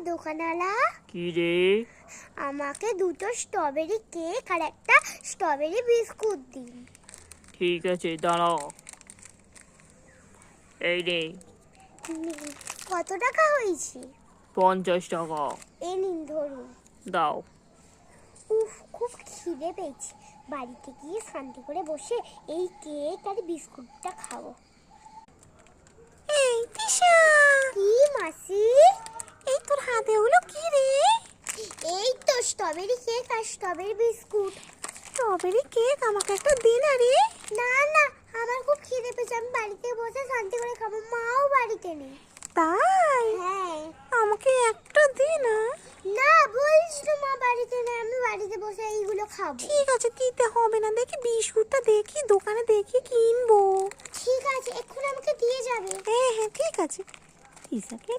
দোকানওয়ালা। কি রে? আমাকে দুটো স্ট্রবেরি কেক আর একটা স্ট্রবেরি বিস্কুট দিন। ঠিক আছে, দাঁড়াও। এই রে, কত টাকা হয়েছে? 50 টাকা। এই নিন ধরুন। দাও। উফ, খুব খিদে পেয়েছে। বাড়িতে গিয়ে শান্তি করে বসে এই কেক আর বিস্কুটটা খাবো। এই তিশা, কি মাসি? এই তোর হাতে হলো কি রে? এই তো স্ট্রবেরি কেক আর স্ট্রবেরি বিস্কুট। স্ট্রবেরি কেক আমাকে একটা দে না রে। না না, আমার খুব খিদে পেয়েছে, আমি বাড়িতে বসে শান্তি করে খাবো। মাও বাড়িতে নেই। তাই? হ্যাঁ। আমাকে একটা দে না। না, বলছি তো মা বাড়িতে নেই, আমি বাড়িতে বসে এইগুলো খাবো। ঠিক আছে, দিতে হবে না। দেখি বিস্কুটটা দেখি দোকানে দেখি কিনবো। ঠিক আছে, এক্ষুনি আমাকে দিয়ে যাবে। হ্যাঁ হ্যাঁ, ঠিক আছে। তিশাকে